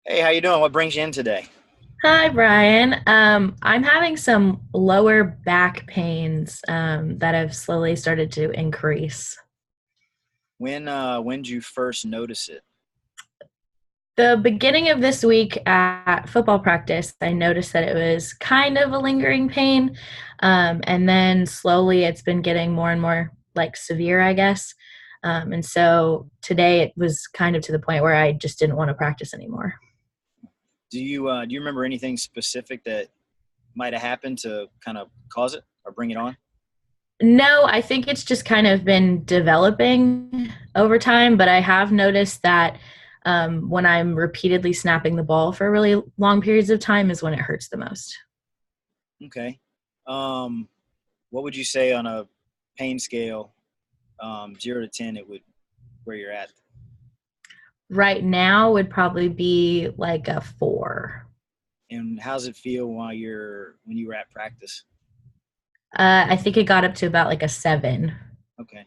Hey, how you doing? What brings you in today? Hi, Brian. I'm having some lower back pains that have slowly started to increase. When did you first notice it? The beginning of this week at football practice, I noticed that it was kind of a lingering pain. And then slowly it's been getting more and more like severe, I guess. And so today it was kind of to the point where I just didn't want to practice anymore. Do you remember anything specific that might have happened to kind of cause it or bring it on? No, I think it's just kind of been developing over time, but I have noticed that when I'm repeatedly snapping the ball for really long periods of time is when it hurts the most. Okay. Um, what would you say on a pain scale, 0 to 10, it would where you're at? Right now would probably be like a 4. And how's it feel when you were at practice? I think it got up to about like a 7. Okay.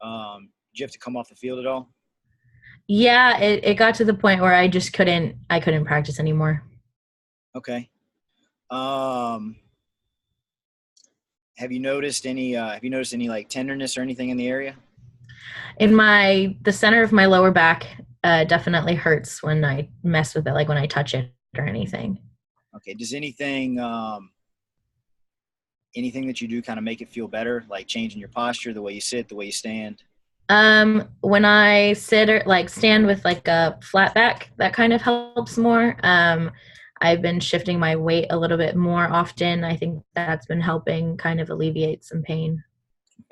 Did you have to come off the field at all? Yeah, it got to the point where I couldn't practice anymore. Okay. Um, have you noticed any like tenderness or anything in the area? The center of my lower back definitely hurts when I mess with it, like when I touch it or anything. Okay. Does anything that you do kind of make it feel better, like changing your posture, the way you sit, the way you stand? When I sit or like stand with like a flat back, that kind of helps more. I've been shifting my weight a little bit more often. I think that's been helping kind of alleviate some pain.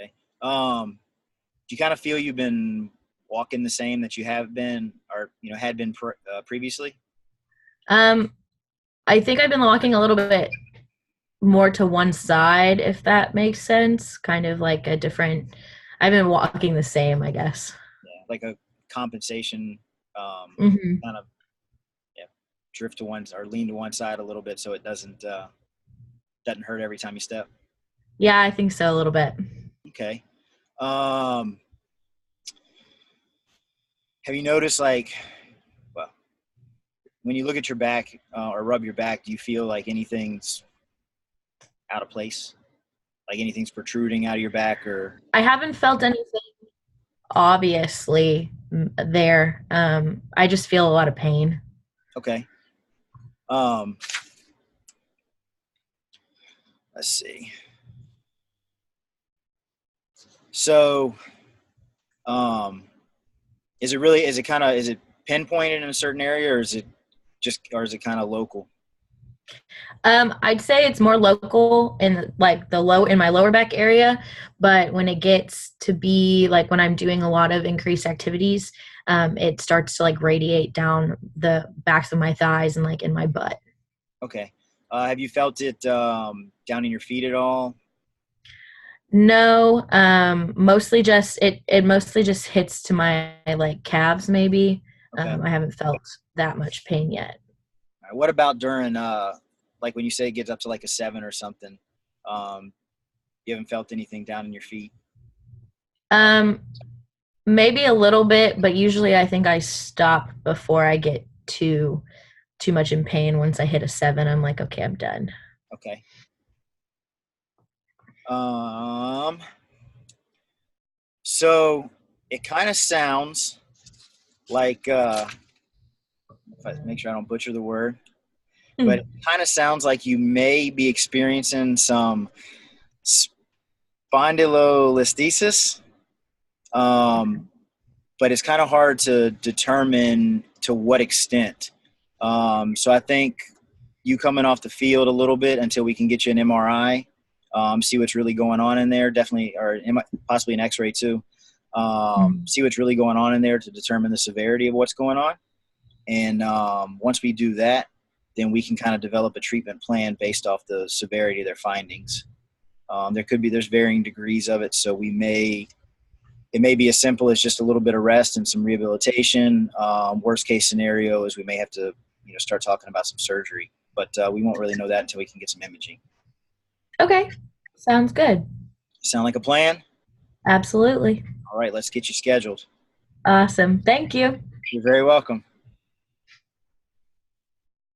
Okay. Do you kind of feel you've been walking the same that you have been, or had been previously? Um, I think I've been walking a little bit more to one side, if that makes sense. Kind of like a different. I've been walking the same, I guess. Yeah, like a compensation, Hmm. kind of, yeah, drift to one or lean to one side a little bit so it doesn't hurt every time you step. Yeah, I think so a little bit. Okay. Um, have you noticed like, well, when you look at your back or rub your back, do you feel like anything's out of place? Like anything's protruding out of your back or I haven't felt anything obviously there. I just feel a lot of pain. okay. Um, let's see. So, um, is it pinpointed in a certain area or is it kind of local? I'd say it's more local in like the low in my lower back area, but when it gets to be like when I'm doing a lot of increased activities, it starts to like radiate down the backs of my thighs and like in my butt. Okay. Have you felt it down in your feet at all? No, mostly just it mostly just hits to my like calves maybe. Okay. I haven't felt that much pain yet. All right. What about during like when you say it gets up to like a 7 or something? Um, you haven't felt anything down in your feet? Um, Maybe a little bit, but usually I think I stop before I get too much in pain. Once I hit a 7, I'm like, okay, I'm done. Okay. Um, so it kind of sounds like if I make sure I don't butcher the word, but it Hmm. kind of sounds like you may be experiencing some spondylolisthesis, um, but it's kind of hard to determine to what extent. So I think you coming off the field a little bit until we can get you an MRI, see what's really going on in there, definitely, or possibly an X-ray too. See what's really going on in there to determine the severity of what's going on. And once we do that, then we can kind of develop a treatment plan based off the severity of their findings. There's varying degrees of it, so it may be as simple as just a little bit of rest and some rehabilitation. Worst case scenario is we may have to start talking about some surgery, but we won't really know that until we can get some imaging. Okay, sounds good. Sound like a plan? Absolutely. All right, let's get you scheduled. Awesome. Thank you. You're very welcome.